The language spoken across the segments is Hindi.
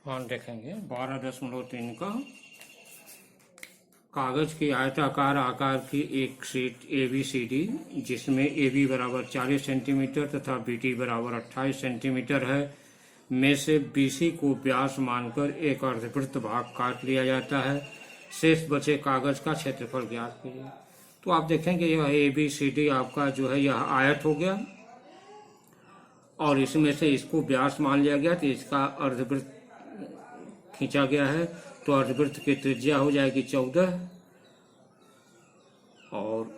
मान देखेंगे 12.3 का कागज की आयताकार आकार की एक शीट ABCD जिसमें AB बराबर 40 सेंटीमीटर तथा BD बराबर 28 सेंटीमीटर है में से BC को व्यास मानकर एक अर्धवृत्त भाग काट लिया जाता है। शेष बचे कागज का क्षेत्रफल ज्ञात कीजिए। तो आप देखेंगे यह ABCD आपका जो है यह आयत हो गया और इसमें से इसको व्यास मान लिया गया तो इसका अर्धवृत्त खींचा गया है। तो अर्धवृत्त की त्रिज्या हो जाएगी 14 और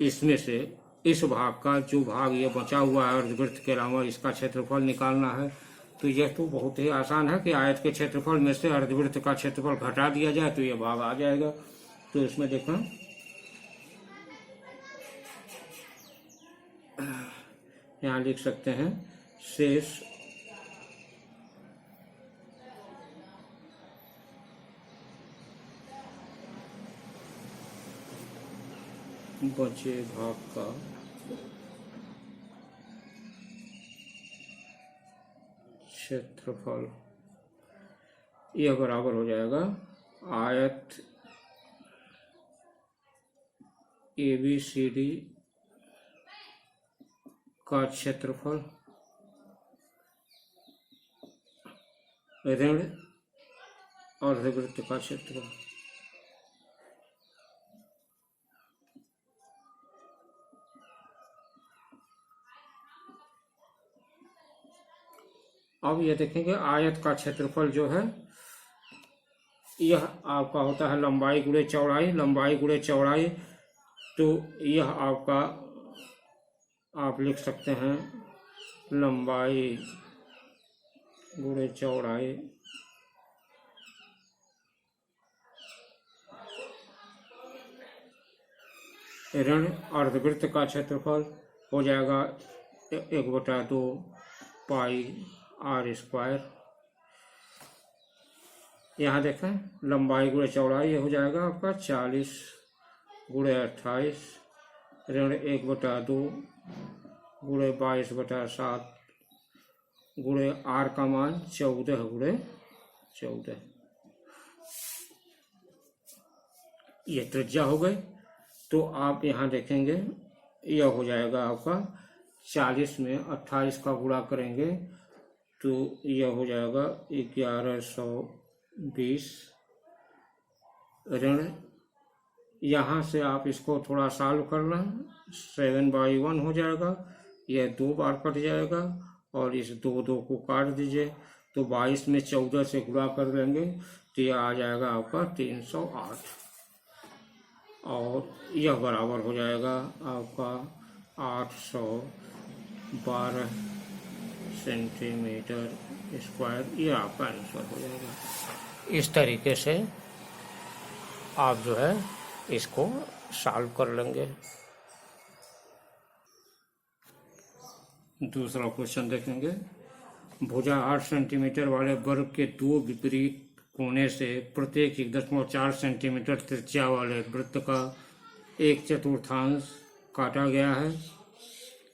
इसमें से इस भाग का जो भाग ये बचा हुआ है अर्धवृत्त के अलावा इसका क्षेत्रफल निकालना है। तो यह तो बहुत ही आसान है कि आयत के क्षेत्रफल में से अर्धवृत्त का क्षेत्रफल घटा दिया जाए तो यह भाग आ जाएगा। तो इसमें देखो यहाँ लिख सकते हैं शेष बचे भाग का क्षेत्रफल यह बराबर हो जाएगा आयत ABCD का क्षेत्रफल ऋण अर्धवृत्त का क्षेत्रफल। अब ये देखेंगे आयत का क्षेत्रफल जो है यह आपका होता है लंबाई गुणे चौड़ाई, लंबाई गुणे चौड़ाई। तो यह आपका आप लिख सकते हैं लंबाई गुणे चौड़ाई ऋण अर्धवृत्त का क्षेत्रफल हो जाएगा 1/2 पाई r²। यहाँ देखें लंबाई गुणे चौड़ाई हो जाएगा आपका 40 गुणे 28 ऋण 1/2 गुणे 22/7 गुणे r का मान 14 गुणे 14। ये त्रिज्या हो गई। तो आप यहाँ देखेंगे यह हो जाएगा आपका 40 में 28 का गुणा करेंगे तो यह हो जाएगा 1120 ऋण यहाँ से आप इसको थोड़ा सॉल्व करना 7/1 हो जाएगा। यह 2 बार कट जाएगा और इस 2 को काट दीजिए तो 22 में 14 से गुणा कर लेंगे तो यह आ जाएगा आपका 308 और यह बराबर हो जाएगा आपका 812 सेंटीमीटर स्क्वायर। ये आपका आंसर हो जाएगा। इस तरीके से आप जो है इसको सॉल्व कर लेंगे। दूसरा क्वेश्चन देखेंगे। भुजा 8 सेंटीमीटर वाले वर्ग के 2 विपरीत कोने से प्रत्येक 1.4 सेंटीमीटर त्रिज्या वाले वृत्त का 1/4 काटा गया है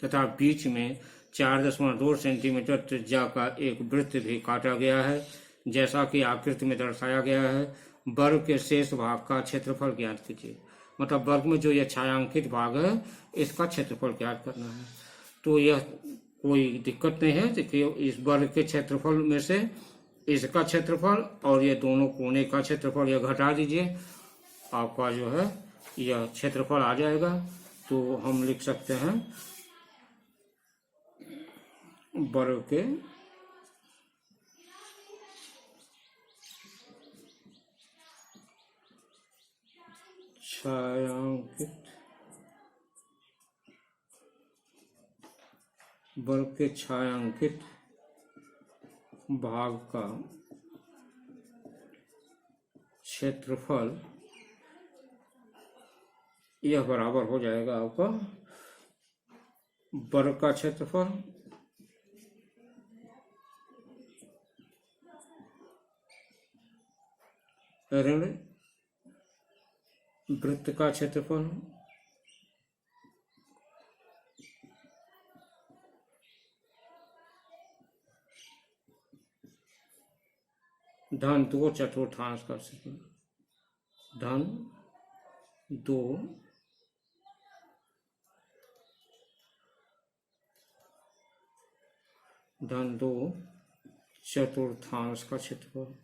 तथा बीच में 4.2 सेंटीमीटर त्रिज्या का एक वृत्त भी काटा गया है जैसा कि आकृति में दर्शाया गया है। वर्ग के शेष भाग का क्षेत्रफल ज्ञात कीजिए। मतलब वर्ग में जो यह छायांकित भाग है इसका क्षेत्रफल ज्ञात करना है। तो यह कोई दिक्कत नहीं है कि इस वर्ग के क्षेत्रफल में से इसका क्षेत्रफल और ये दोनों कोने का क्षेत्रफल यह घटा दीजिए, आपका जो है यह क्षेत्रफल आ जाएगा। तो हम लिख सकते हैं वर्ग के छायांकित भाग का क्षेत्रफल यह बराबर हो जाएगा आपका वर्ग का क्षेत्रफल ऋण वृत्त का क्षेत्रफल धन 2/4 का क्षेत्रफल, धन 2 2/4 का क्षेत्रफल।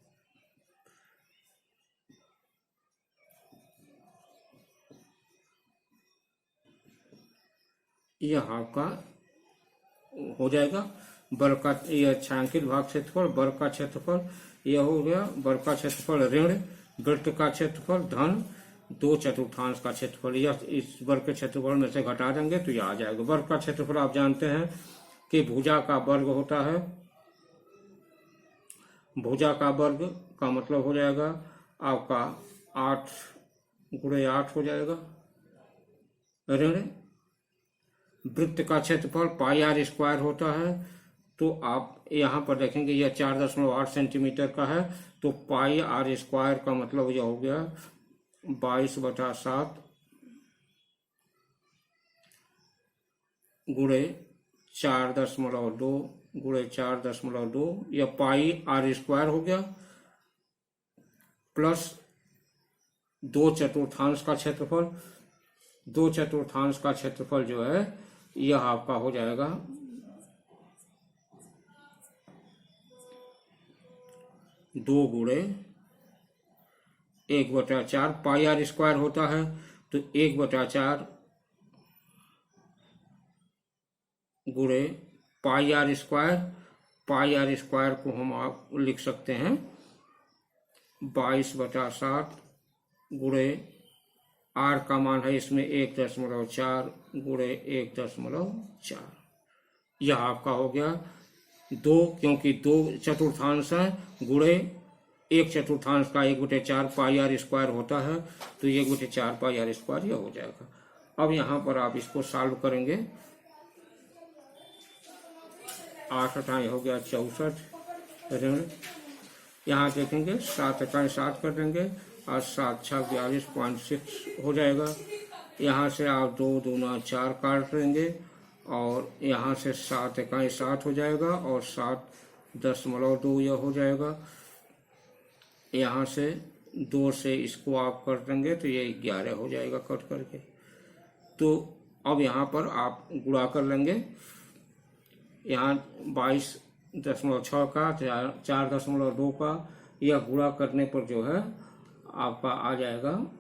यह आपका हो जाएगा वर्ग का, यह छायांकित भाग क्षेत्रफल, वर्ग का क्षेत्रफल यह हो गया, वर्ग का क्षेत्रफल ऋण वृत्त का क्षेत्रफल धन 2/4 का क्षेत्रफल। यह इस वर्ग के क्षेत्रफल में से घटा देंगे तो यह आ जाएगा। वर्ग का क्षेत्रफल आप जानते हैं कि भुजा का वर्ग होता है, भुजा का वर्ग का मतलब हो जाएगा आपका 8 × 8 हो जाएगा ऋण। वृत्त का क्षेत्रफल πr² होता है, तो आप यहाँ पर देखेंगे यह 4.8 सेंटीमीटर का है, तो πr² का मतलब यह हो गया 22/7 × 4.2 × 4.2, यह πr² हो गया, प्लस 2/4 का क्षेत्रफल। 2/4 का क्षेत्रफल जो है यह आपका हो जाएगा 2 × 1/4, πr² होता है तो 1/4 × πr²। πr² को हम आप लिख सकते हैं 22/7 × r का मान है इसमें 1.4 × 1.4। यह आपका हो गया 2, क्योंकि 2/4 है गुणे 1/4 का 1/4 πr² होता है, तो 1/4 πr² यह हो जाएगा। अब यहाँ पर आप इसको सॉल्व करेंगे, 8 × हो गया 64 ऋण, यहाँ देखेंगे 7 × 7 कर देंगे और 7 × 6 42.6 हो जाएगा। यहाँ से आप 2 दूना 4 काट लेंगे और यहाँ से 7 × 7 हो जाएगा और 7.2 यह हो जाएगा। यहाँ से 2 से इसको आप कर देंगे तो ये 11 हो जाएगा कट करके। तो अब यहाँ पर आप गुणा कर लेंगे, यहाँ 22.6 का 4.2 का यह गुणा करने पर जो है आपका आ जाएगा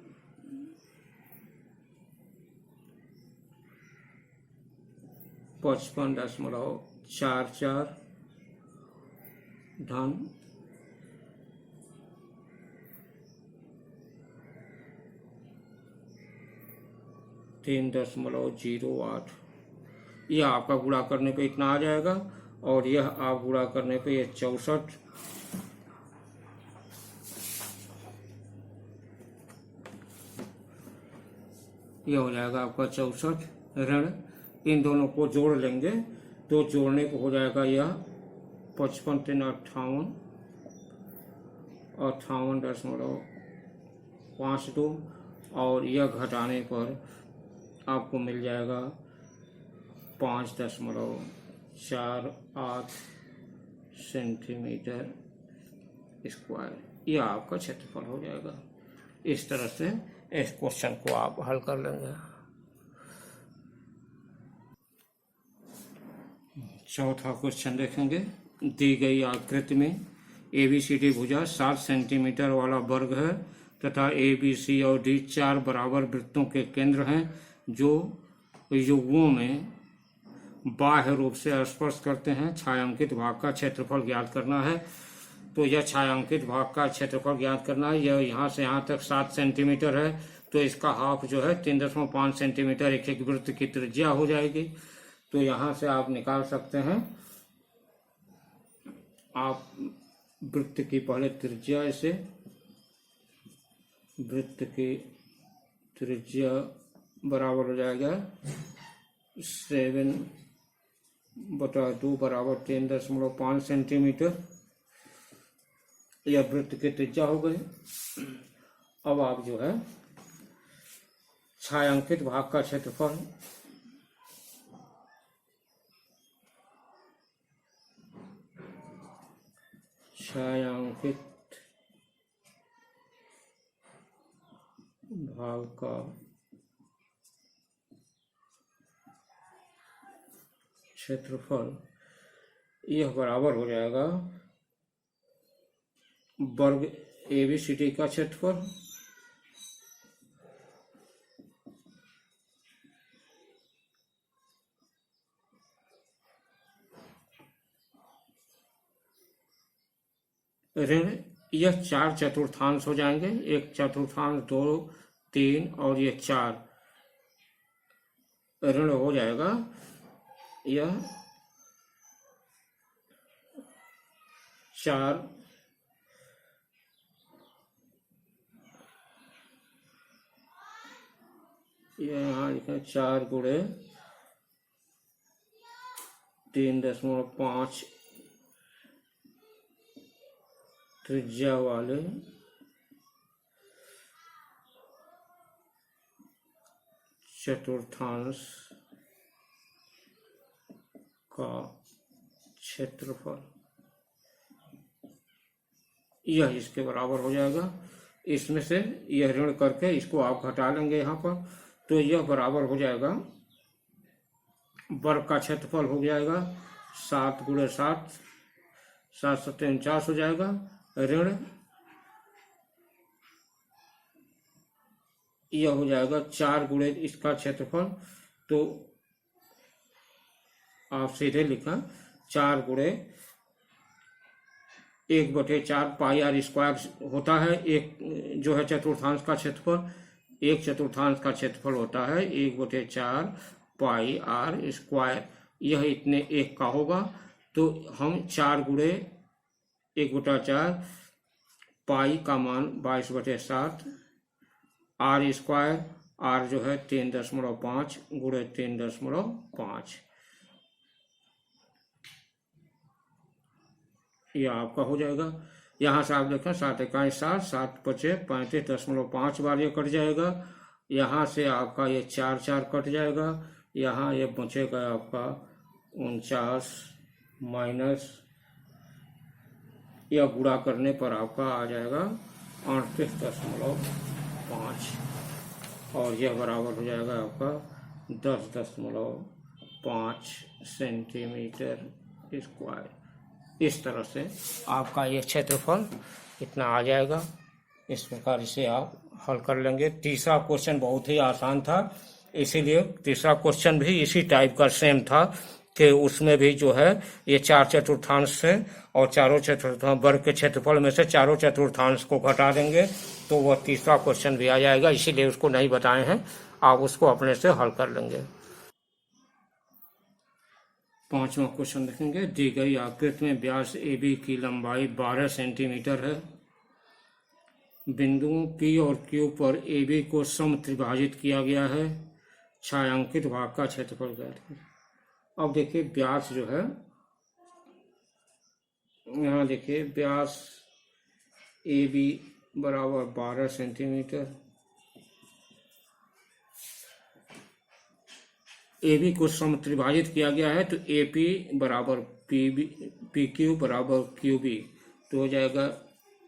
55.44 धन 3.08। यह आपका गुणा करने पे इतना आ जाएगा और यह आप गुणा करने पे ये 64 यह हो जाएगा आपका 64 ऋण। इन दोनों को जोड़ लेंगे तो जोड़ने को हो जाएगा यह 55 × 58.52 और यह घटाने पर आपको मिल जाएगा 5.48 सेंटीमीटर स्क्वायर। यह आपका क्षेत्रफल हो जाएगा। इस तरह से इस क्वेश्चन को आप हल कर लेंगे। चौथा क्वेश्चन देखेंगे। दी गई आकृति में ABCD भुजा 7 सेंटीमीटर वाला वर्ग है तथा ABC और D 4 बराबर वृत्तों के केंद्र हैं जो युग्मों में बाह्य रूप से स्पर्श करते हैं। छायांकित भाग का क्षेत्रफल ज्ञात करना है। तो यह छायांकित भाग का क्षेत्रफल ज्ञात करना है। यह यहाँ से यहाँ तक 7 सेंटीमीटर है, तो इसका हाफ जो है 3.5 सेंटीमीटर एक वृत्त की त्रिज्या हो जाएगी। तो यहाँ से आप निकाल सकते हैं, आप वृत्त की पहले त्रिज्या, इसे वृत्त की त्रिज्या बराबर हो जाएगा 7/2 बराबर 3.5 सेंटीमीटर। यह वृत्त की त्रिज्या हो गई। अब आप जो है छायांकित भाग का क्षेत्रफल छायांकित भाग का क्षेत्रफल यह बराबर हो जाएगा वर्ग ABCD का क्षेत्रफल ऋण यह 4 चतुर्थांश हो जाएंगे, 1 चतुर्थांश, 2, 3 और ये 4 ऋण हो जाएगा यह 4 यहाँ लिखा 4 गुणे 3.5 त्रिज्या वाले चतुर्थांश का क्षेत्रफल यह इसके बराबर हो जाएगा। इसमें से यह ऋण करके इसको आप घटा लेंगे यहाँ पर, तो यह बराबर हो जाएगा वर्ग का क्षेत्रफल हो जाएगा 7 गुणे 7, 7 सत्ते 49 हो जाएगा। ऋण यह हो जाएगा 4 गुणे इसका क्षेत्रफल, तो आप सीधे लिखा 4 गुणे 1/4 पाई आर स्क्वायर होता है। एक जो है चतुर्थांश का क्षेत्रफल, एक चतुर्थांश का क्षेत्रफल होता है 1/4 पाई आर स्क्वायर, यह इतने एक का होगा। तो हम 4 गुणे 1/4 पाई का मान 22/7 आर स्क्वायर, आर जो है 3.5 गुणे 3.5, यह आपका हो जाएगा। यहाँ से आप देखें 7 इकाई 7, 7 पचे 35.5 बार ये कट जाएगा। यहाँ से आपका ये 4 4 कट जाएगा, यहाँ ये बचेगा आपका 49 माइनस, यह गुणा करने पर आपका आ जाएगा 38.5 और यह बराबर हो जाएगा आपका 10.5 सेंटीमीटर स्क्वायर। इस तरह से आपका ये क्षेत्रफल इतना आ जाएगा। इस प्रकार इसे आप हल कर लेंगे। तीसरा क्वेश्चन बहुत ही आसान था, इसीलिए तीसरा क्वेश्चन भी इसी टाइप का सेम था कि उसमें भी जो है ये 4 चतुर्थांश से और चारों चतुर्थांश वर्ग के क्षेत्रफल में से चारों चतुर्थांश को घटा देंगे तो वह तीसरा क्वेश्चन भी आ जाएगा, इसीलिए उसको नहीं बताए हैं, आप उसको अपने से हल कर लेंगे। 5वां क्वेश्चन देखेंगे। दी गई आकृति में व्यास AB की लंबाई 12 सेंटीमीटर है। बिंदुओं P और Q पर AB को समत्रिभाजित किया गया है। छायांकित भाग का क्षेत्रफल ज्ञात करें। अब देखिए व्यास जो है, यहाँ देखिए व्यास AB बराबर 12 सेंटीमीटर, AB को समत्रिभाजित किया गया है तो AP बराबर PQ बराबर QB, तो हो जाएगा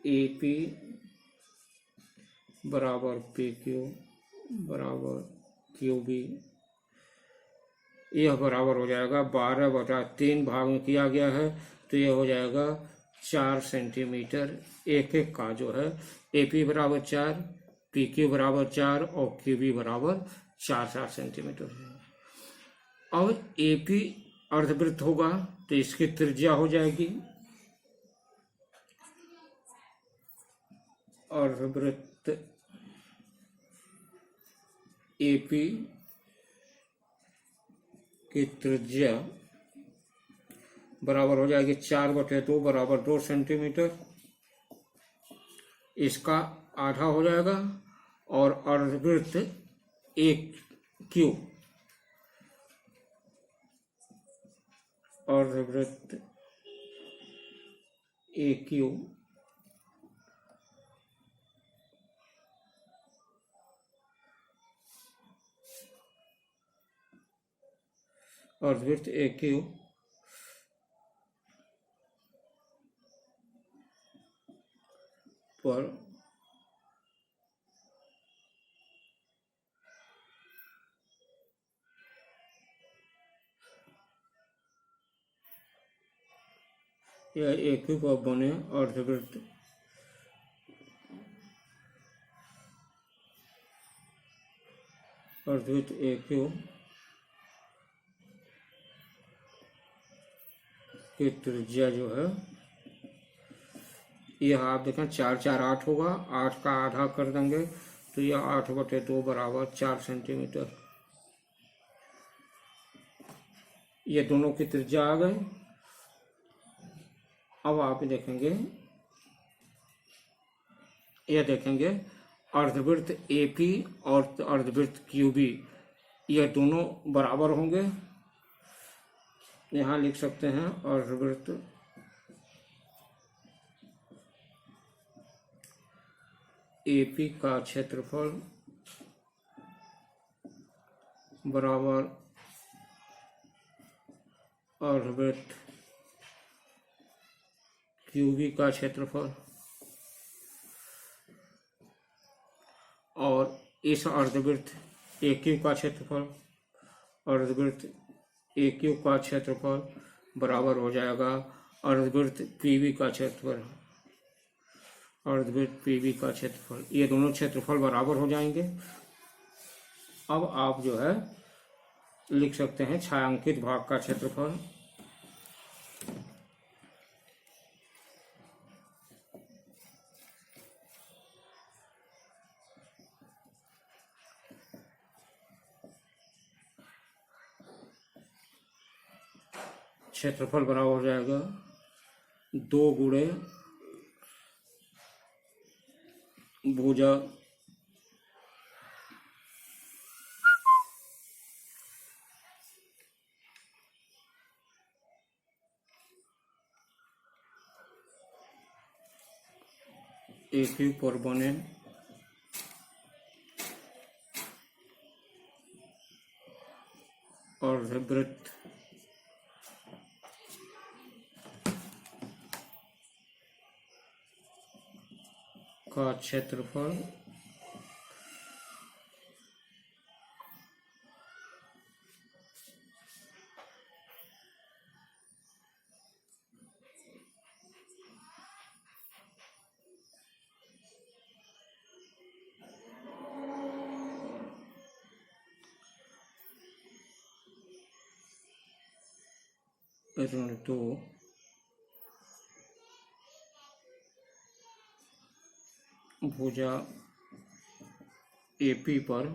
AP बराबर PQ बराबर QB, यह बराबर हो जाएगा 12/3 भाग में किया गया है तो यह हो जाएगा 4 सेंटीमीटर एक एक का जो है। AP बराबर 4, PQ बराबर 4 और QB बराबर 4 सेंटीमीटर है। अब AP अर्धवृत्त होगा तो इसकी त्रिज्या हो जाएगी अर्धवृत्त AP की त्रिज्या बराबर हो जाएगी 4/2 बराबर 2 सेंटीमीटर, इसका आधा हो जाएगा। और अर्धवृत्त AQ, अर्धवृत्त AQ अर्धवृत्त AQ पर यह एक ही को बने अर्धवृत्त एक की त्रिज्या जो है यह आप देखें 4 4 8 होगा, 8 का आधा कर देंगे तो यह 8/2 बराबर 4 सेंटीमीटर। ये दोनों की त्रिज्या आ गई। अब आप देखेंगे, यह देखेंगे अर्धवृत्त एपी और अर्धवृत्त क्यूबी यह दोनों बराबर होंगे। यहाँ लिख सकते हैं अर्धवृत्त एपी का क्षेत्रफल बराबर अर्धवृत्त क्यूबी का क्षेत्रफल, और इस अर्धवृत्त AQ का क्षेत्रफल अर्धवृत्त AQ का क्षेत्रफल बराबर हो जाएगा अर्धवृत्त PV का क्षेत्रफल, अर्धवृत्त PV का क्षेत्रफल। ये दोनों क्षेत्रफल बराबर हो जाएंगे। अब आप जो है लिख सकते हैं छायांकित भाग का क्षेत्रफल बराबर हो जाएगा 2 गुणे भुजा AQ पर बने अर्धवृत्त का क्षेत्रफल ऋण 2 भुजा AP पर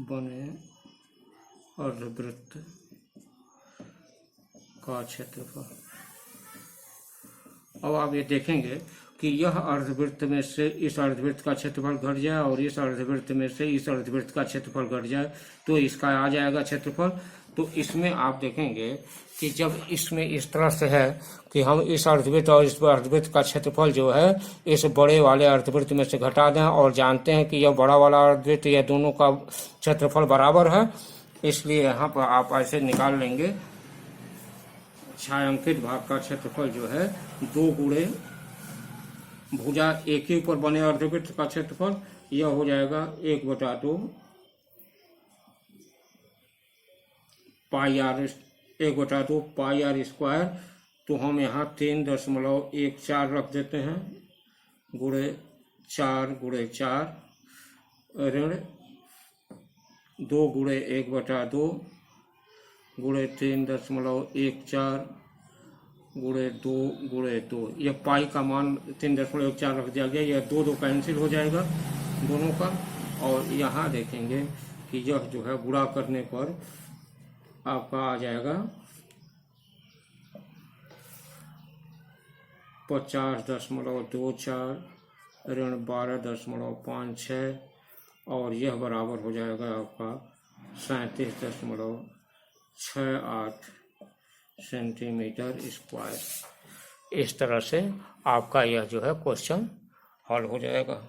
बने अर्धवृत्त का क्षेत्रफल। अब आप ये देखेंगे कि यह अर्धवृत्त में से इस अर्धवृत्त का क्षेत्रफल घट जाए और इस अर्धवृत्त में से इस अर्धवृत्त का क्षेत्रफल घट जाए तो इसका आ जाएगा क्षेत्रफल। तो इसमें आप देखेंगे कि जब इसमें इस तरह से है कि हम इस अर्धवृत्त और इस अर्धवृत्त का क्षेत्रफल जो है इस बड़े वाले अर्धवृत्त में से घटा दें और जानते हैं कि यह बड़ा वाला अर्धवृत्त यह दोनों का क्षेत्रफल बराबर है, इसलिए यहाँ पर आप ऐसे निकाल लेंगे छायांकित भाग का क्षेत्रफल जो है 2 गुणे भुजा AQ पर बने अर्धवृत्त का क्षेत्रफल यह हो जाएगा 1/2 पाई आर 1/2 पाई आर स्क्वायर। तो हम यहाँ 3.14 रख देते हैं गुणे 4 गुणे 4 ऋण 2 गुणे 1/2 गुणे 3.14 गुणे 2 गुणे 2। यह पाई का मान 3.14 रख दिया गया। यह 2 कैंसिल हो जाएगा दोनों का। और यहाँ देखेंगे कि यह जो है गुणा करने पर आपका आ जाएगा 50.24 ऋण 12.56 और यह बराबर हो जाएगा आपका 37.68 सेंटीमीटर स्क्वायर। इस तरह से आपका यह जो है क्वेश्चन हल हो जाएगा।